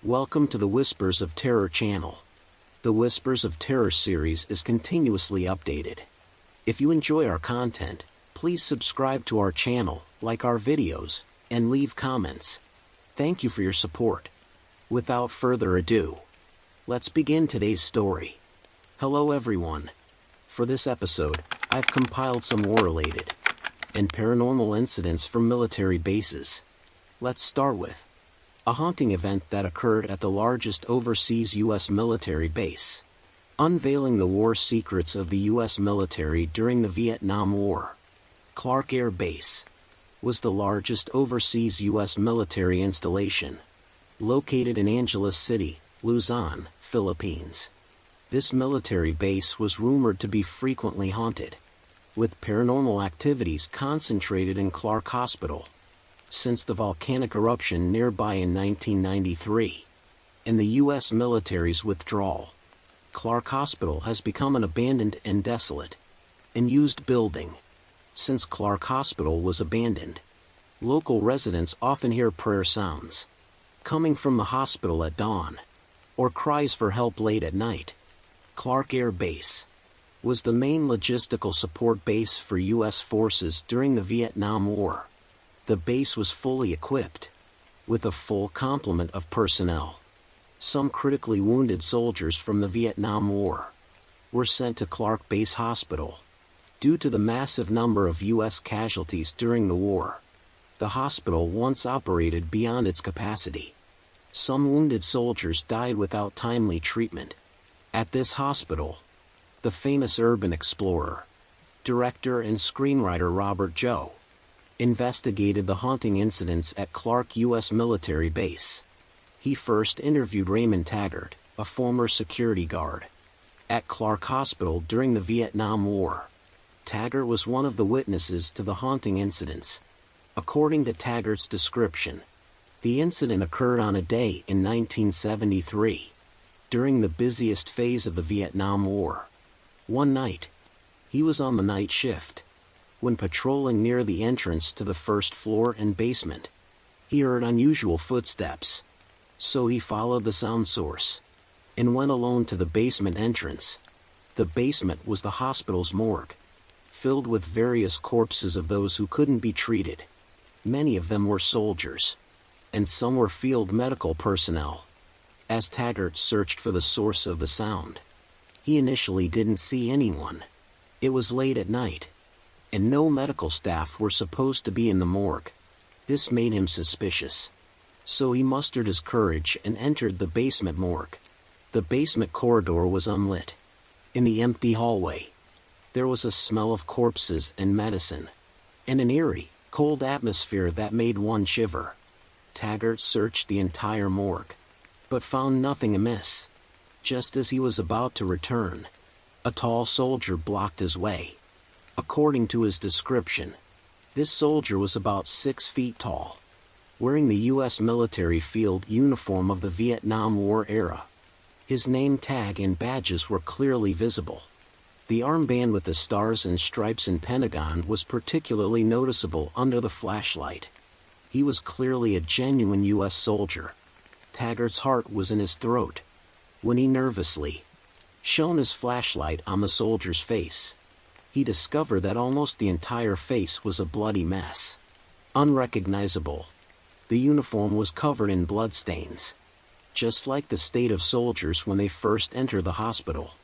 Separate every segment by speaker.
Speaker 1: Welcome to the Whispers of Terror channel. The Whispers of Terror series is continuously updated. If you enjoy our content, please subscribe to our channel, like our videos, and leave comments. Thank you for your support. Without further ado, let's begin today's story. Hello everyone. For this episode, I've compiled some war-related and paranormal incidents from military bases. Let's start with a haunting event that occurred at the largest overseas U.S. military base, unveiling the war secrets of the U.S. military during the Vietnam War. Clark Air Base was the largest overseas U.S. military installation, located in Angeles City, Luzon, Philippines. This military base was rumored to be frequently haunted, with paranormal activities concentrated in Clark Hospital, since the volcanic eruption nearby in 1993. In the U.S. military's withdrawal, Clark Hospital has become an abandoned and desolate, unused building. Since Clark Hospital was abandoned, local residents often hear prayer sounds coming from the hospital at dawn, or cries for help late at night. Clark Air Base was the main logistical support base for U.S. forces during the Vietnam War. The base was fully equipped with a full complement of personnel. Some critically wounded soldiers from the Vietnam War were sent to Clark Base Hospital. Due to the massive number of U.S. casualties during the war, the hospital once operated beyond its capacity. Some wounded soldiers died without timely treatment. At this hospital, the famous urban explorer, director and screenwriter Robert Joe investigated the haunting incidents at Clark U.S. military base. He first interviewed Raymond Taggart, a former security guard at Clark Hospital during the Vietnam War. Taggart was one of the witnesses to the haunting incidents. According to Taggart's description, the incident occurred on a day in 1973, during the busiest phase of the Vietnam War. One night, he was on the night shift. When patrolling near the entrance to the first floor and basement, he heard unusual footsteps. So he followed the sound source and went alone to the basement entrance. The basement was the hospital's morgue, filled with various corpses of those who couldn't be treated. Many of them were soldiers, and some were field medical personnel. As Taggart searched for the source of the sound, he initially didn't see anyone. It was late at night, and no medical staff were supposed to be in the morgue. This made him suspicious. So he mustered his courage and entered the basement morgue. The basement corridor was unlit. In the empty hallway, there was a smell of corpses and medicine, and an eerie, cold atmosphere that made one shiver. Taggart searched the entire morgue, but found nothing amiss. Just as he was about to return, a tall soldier blocked his way. According to his description, this soldier was about 6 feet tall, wearing the U.S. military field uniform of the Vietnam War era. His name tag and badges were clearly visible. The armband with the stars and stripes and pentagon was particularly noticeable under the flashlight. He was clearly a genuine U.S. soldier. Taggart's heart was in his throat when he nervously shone his flashlight on the soldier's face. He discovered that almost the entire face was a bloody mess. Unrecognizable. The uniform was covered in bloodstains, just like the state of soldiers when they first enter the hospital.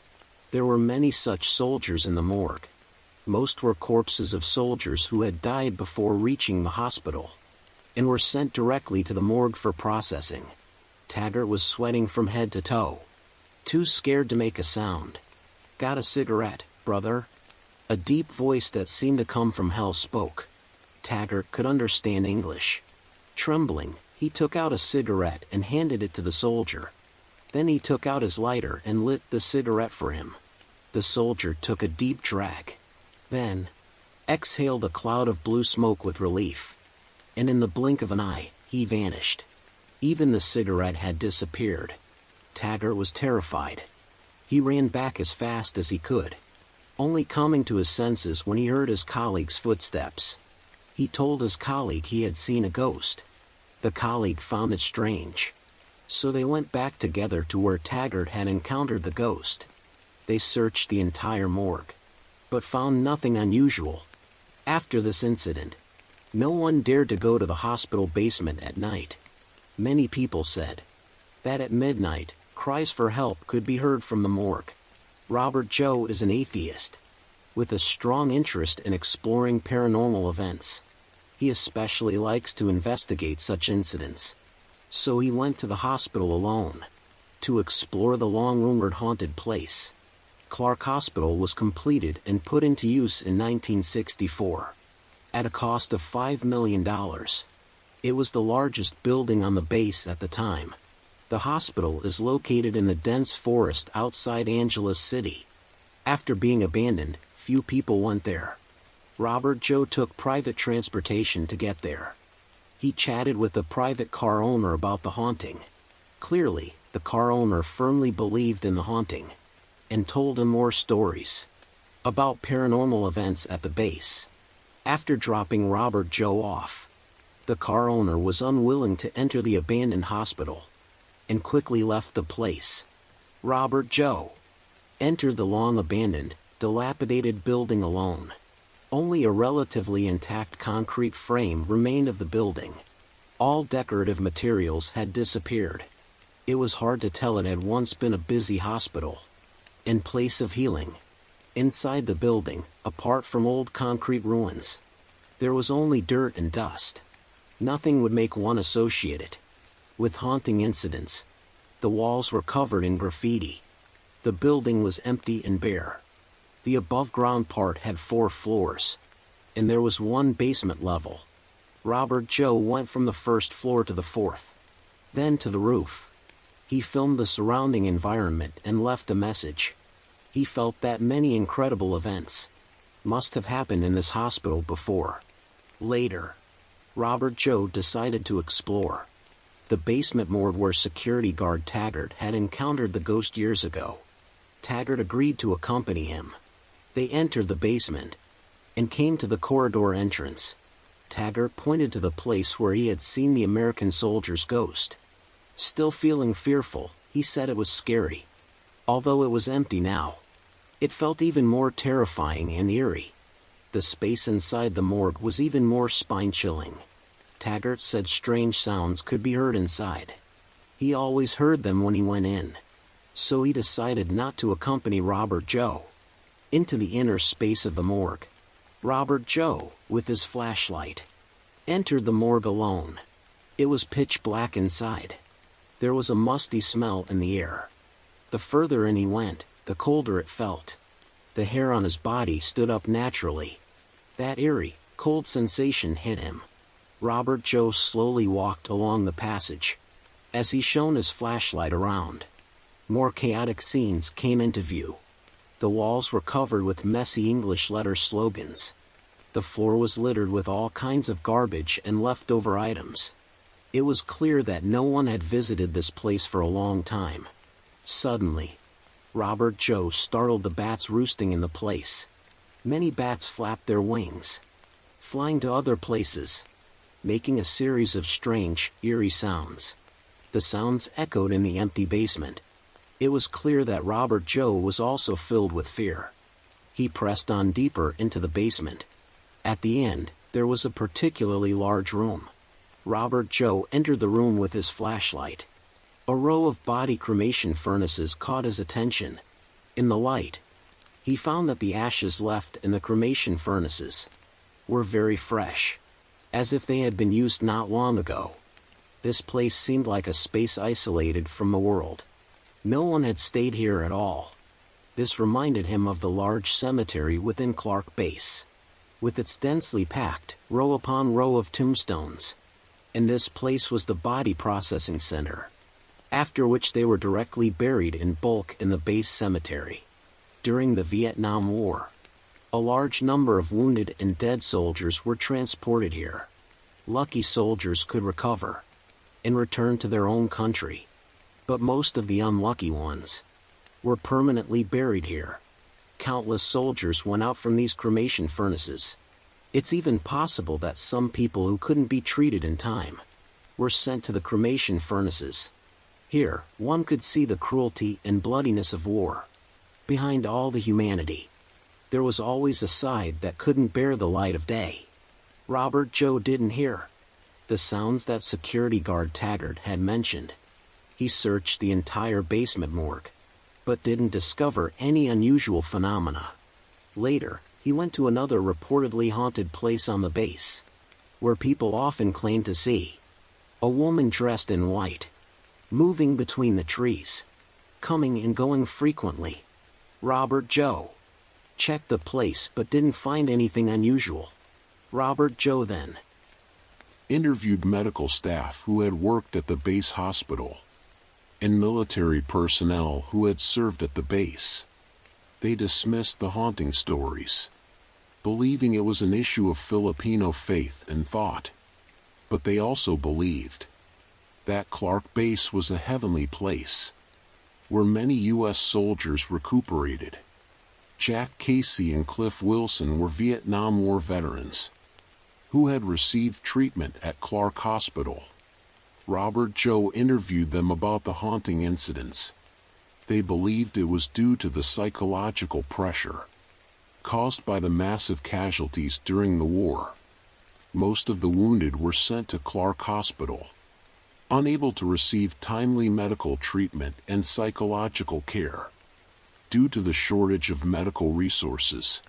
Speaker 1: There were many such soldiers in the morgue. Most were corpses of soldiers who had died before reaching the hospital, and were sent directly to the morgue for processing. Taggart was sweating from head to toe, too scared to make a sound. "Got a cigarette, brother?" A deep voice that seemed to come from hell spoke. Taggart could understand English. Trembling, he took out a cigarette and handed it to the soldier. Then he took out his lighter and lit the cigarette for him. The soldier took a deep drag, then exhaled a cloud of blue smoke with relief. And in the blink of an eye, he vanished. Even the cigarette had disappeared. Taggart was terrified. He ran back as fast as he could, only coming to his senses when he heard his colleague's footsteps. He told his colleague he had seen a ghost. The colleague found it strange. So they went back together to where Taggart had encountered the ghost. They searched the entire morgue, but found nothing unusual. After this incident, no one dared to go to the hospital basement at night. Many people said that at midnight, cries for help could be heard from the morgue. Robert Joe is an atheist, with a strong interest in exploring paranormal events. He especially likes to investigate such incidents. So he went to the hospital alone, to explore the long-rumored haunted place. Clark Hospital was completed and put into use in 1964, at a cost of $5 million. It was the largest building on the base at the time. The hospital is located in the dense forest outside Angeles City. After being abandoned, few people went there. Robert Joe took private transportation to get there. He chatted with the private car owner about the haunting. Clearly, the car owner firmly believed in the haunting, and told him more stories about paranormal events at the base. After dropping Robert Joe off, the car owner was unwilling to enter the abandoned hospital, and quickly left the place. Robert Joe entered the long-abandoned, dilapidated building alone. Only a relatively intact concrete frame remained of the building. All decorative materials had disappeared. It was hard to tell it had once been a busy hospital and place of healing. Inside the building, apart from old concrete ruins, there was only dirt and dust. Nothing would make one associate it with haunting incidents. The walls were covered in graffiti. The building was empty and bare. The above-ground part had 4 floors, and there was one basement level. Robert Joe went from the first floor to the 4th, then to the roof. He filmed the surrounding environment and left a message. He felt that many incredible events must have happened in this hospital before. Later, Robert Joe decided to explore the basement morgue where security guard Taggart had encountered the ghost years ago. Taggart agreed to accompany him. They entered the basement and came to the corridor entrance. Taggart pointed to the place where he had seen the American soldier's ghost. Still feeling fearful, he said it was scary. Although it was empty now, it felt even more terrifying and eerie. The space inside the morgue was even more spine-chilling. Taggart said strange sounds could be heard inside. He always heard them when he went in. So he decided not to accompany Robert Joe into the inner space of the morgue. Robert Joe, with his flashlight, entered the morgue alone. It was pitch black inside. There was a musty smell in the air. The further in he went, the colder it felt. The hair on his body stood up naturally. That eerie, cold sensation hit him. Robert Joe slowly walked along the passage. As he shone his flashlight around, more chaotic scenes came into view. The walls were covered with messy English letter slogans. The floor was littered with all kinds of garbage and leftover items. It was clear that no one had visited this place for a long time. Suddenly, Robert Joe startled the bats roosting in the place. Many bats flapped their wings, flying to other places, making a series of strange, eerie sounds. The sounds echoed in the empty basement. It was clear that Robert Joe was also filled with fear. He pressed on deeper into the basement. At the end, there was a particularly large room. Robert Joe entered the room with his flashlight. A row of body cremation furnaces caught his attention. In the light, he found that the ashes left in the cremation furnaces were very fresh, as if they had been used not long ago. This place seemed like a space isolated from the world. No one had stayed here at all. This reminded him of the large cemetery within Clark Base, with its densely packed, row upon row of tombstones. And this place was the body processing center, after which they were directly buried in bulk in the base cemetery. During the Vietnam War, a large number of wounded and dead soldiers were transported here. Lucky soldiers could recover and return to their own country, but most of the unlucky ones were permanently buried here. Countless soldiers went out from these cremation furnaces. It's even possible that some people who couldn't be treated in time were sent to the cremation furnaces. Here, one could see the cruelty and bloodiness of war. Behind all the humanity, there was always a side that couldn't bear the light of day. Robert Joe didn't hear the sounds that security guard Taggart had mentioned. He searched the entire basement morgue, but didn't discover any unusual phenomena. Later, he went to another reportedly haunted place on the base, where people often claimed to see a woman dressed in white, moving between the trees, coming and going frequently. Robert Joe checked the place but didn't find anything unusual. Robert Joe then
Speaker 2: interviewed medical staff who had worked at the base hospital and military personnel who had served at the base. They dismissed the haunting stories, believing it was an issue of Filipino faith and thought. But they also believed that Clark Base was a heavenly place, where many U.S. soldiers recuperated. Jack Casey and Cliff Wilson were Vietnam War veterans who had received treatment at Clark Hospital. Robert Joe interviewed them about the haunting incidents. They believed it was due to the psychological pressure caused by the massive casualties during the war. Most of the wounded were sent to Clark Hospital, unable to receive timely medical treatment and psychological care due to the shortage of medical resources.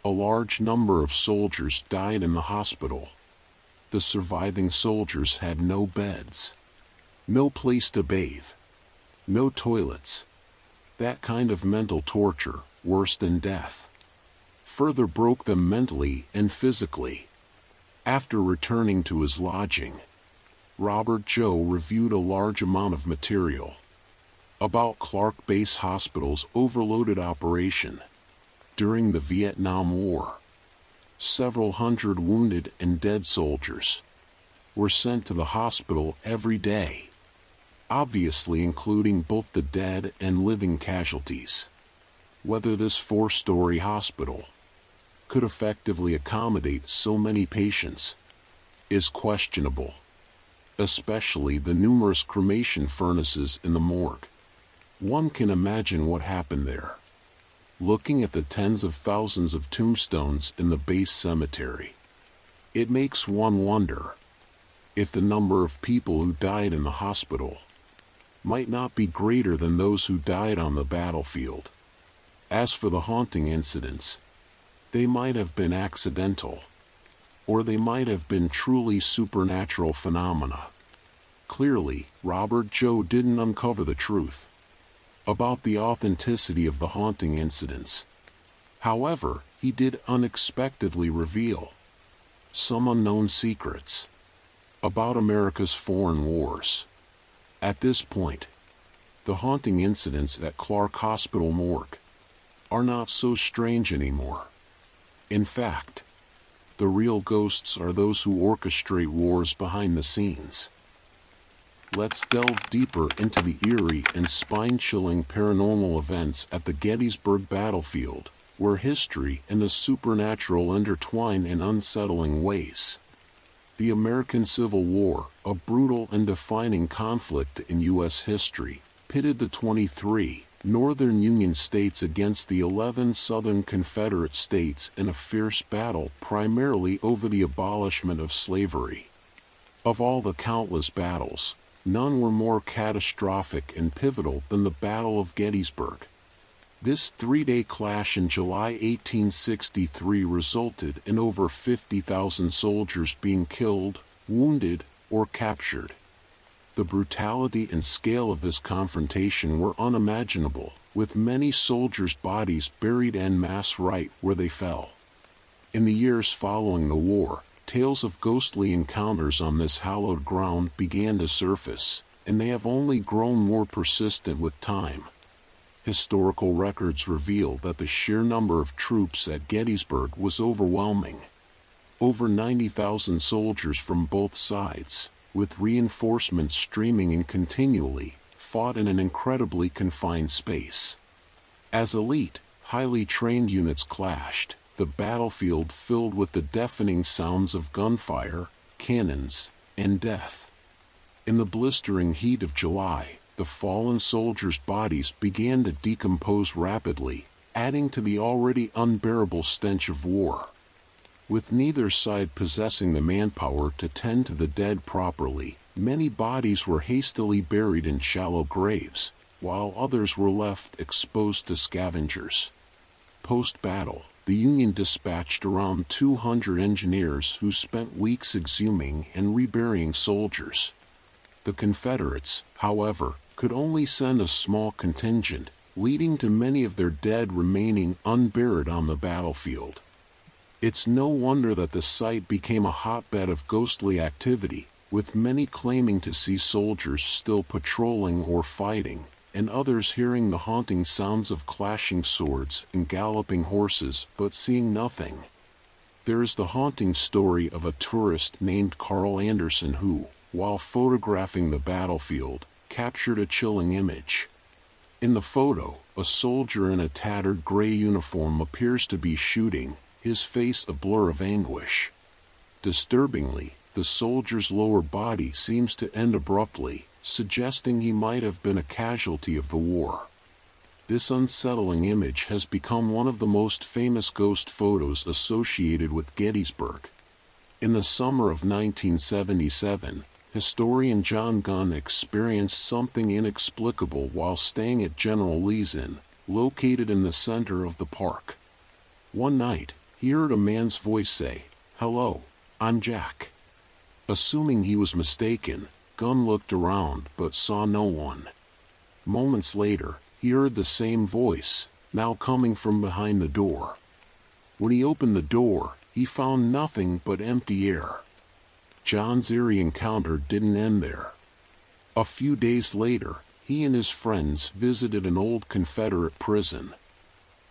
Speaker 2: A large number of soldiers died in the hospital. The surviving soldiers had no beds, no place to bathe, no toilets. That kind of mental torture, worse than death, further broke them mentally and physically. After returning to his lodging, Robert Joe reviewed a large amount of material about Clark Base Hospital's overloaded operation during the Vietnam War. Several hundred wounded and dead soldiers were sent to the hospital every day, obviously including both the dead and living casualties. Whether this 4-story hospital could effectively accommodate so many patients is questionable, especially the numerous cremation furnaces in the morgue. One can imagine what happened there. Looking at the tens of thousands of tombstones in the base cemetery, it makes one wonder if the number of people who died in the hospital might not be greater than those who died on the battlefield. As for the haunting incidents, they might have been accidental, or they might have been truly supernatural phenomena. Clearly, Robert Joe didn't uncover the truth about the authenticity of the haunting incidents. However, he did unexpectedly reveal some unknown secrets about America's foreign wars. At this point, the haunting incidents at Clark Hospital morgue are not so strange anymore. In fact, the real ghosts are those who orchestrate wars behind the scenes. Let's delve deeper into the eerie and spine-chilling paranormal events at the Gettysburg battlefield, where history and the supernatural intertwine in unsettling ways. The American Civil War, a brutal and defining conflict in U.S. history, pitted the 23 Northern Union states against the 11 Southern Confederate states in a fierce battle primarily over the abolishment of slavery. Of all the countless battles, none were more catastrophic and pivotal than the Battle of Gettysburg. This 3-day clash in July 1863 resulted in over 50,000 soldiers being killed, wounded, or captured. The brutality and scale of this confrontation were unimaginable, with many soldiers' bodies buried en masse right where they fell. In the years following the war, tales of ghostly encounters on this hallowed ground began to surface, and they have only grown more persistent with time. Historical records reveal that the sheer number of troops at Gettysburg was overwhelming. Over 90,000 soldiers from both sides, with reinforcements streaming in continually, fought in an incredibly confined space. As elite, highly trained units clashed, the battlefield filled with the deafening sounds of gunfire, cannons, and death. In the blistering heat of July, the fallen soldiers' bodies began to decompose rapidly, adding to the already unbearable stench of war. With neither side possessing the manpower to tend to the dead properly, many bodies were hastily buried in shallow graves, while others were left exposed to scavengers. Post-battle, the Union dispatched around 200 engineers who spent weeks exhuming and reburying soldiers. The Confederates, however, could only send a small contingent, leading to many of their dead remaining unburied on the battlefield. It's no wonder that the site became a hotbed of ghostly activity, with many claiming to see soldiers still patrolling or fighting, and others hearing the haunting sounds of clashing swords and galloping horses but seeing nothing. There is the haunting story of a tourist named Carl Anderson who, while photographing the battlefield, captured a chilling image. In the photo, a soldier in a tattered gray uniform appears to be shooting, his face a blur of anguish. Disturbingly, the soldier's lower body seems to end abruptly, suggesting he might have been a casualty of the war. This unsettling image has become one of the most famous ghost photos associated with Gettysburg. In the summer of 1977, historian John Gunn experienced something inexplicable while staying at General Lee's Inn, located in the center of the park. One night, he heard a man's voice say, "Hello, I'm Jack." Assuming he was mistaken, Gunn looked around but saw no one. Moments later, he heard the same voice, now coming from behind the door. When he opened the door, he found nothing but empty air. John's eerie encounter didn't end there. A few days later, he and his friends visited an old Confederate prison.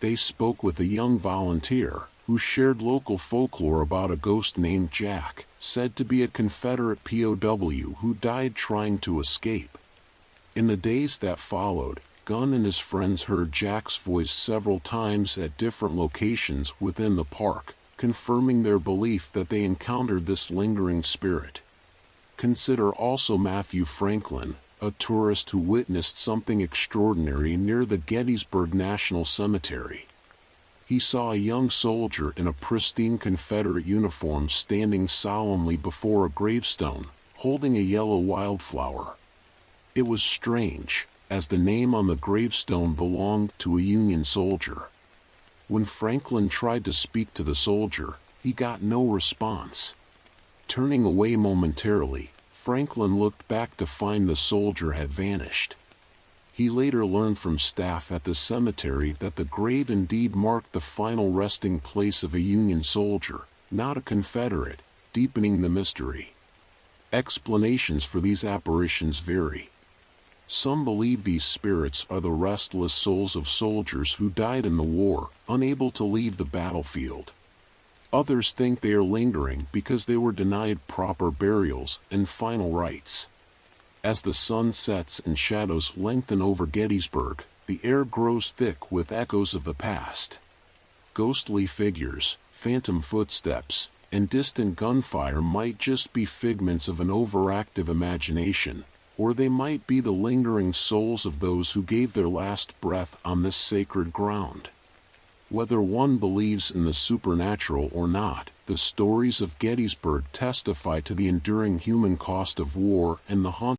Speaker 2: They spoke with a young volunteer, who shared local folklore about a ghost named Jack, said to be a Confederate POW who died trying to escape. In the days that followed, Gunn and his friends heard Jack's voice several times at different locations within the park, confirming their belief that they encountered this lingering spirit. Consider also Matthew Franklin, a tourist who witnessed something extraordinary near the Gettysburg National Cemetery. He saw a young soldier in a pristine Confederate uniform standing solemnly before a gravestone, holding a yellow wildflower. It was strange, as the name on the gravestone belonged to a Union soldier. When Franklin tried to speak to the soldier, he got no response. Turning away momentarily, Franklin looked back to find the soldier had vanished. He later learned from staff at the cemetery that the grave indeed marked the final resting place of a Union soldier, not a Confederate, deepening the mystery. Explanations for these apparitions vary. Some believe these spirits are the restless souls of soldiers who died in the war, unable to leave the battlefield. Others think they are lingering because they were denied proper burials and final rites. As the sun sets and shadows lengthen over Gettysburg, the air grows thick with echoes of the past. Ghostly figures, phantom footsteps, and distant gunfire might just be figments of an overactive imagination, or they might be the lingering souls of those who gave their last breath on this sacred ground. Whether one believes in the supernatural or not, the stories of Gettysburg testify to the enduring human cost of war and the haunting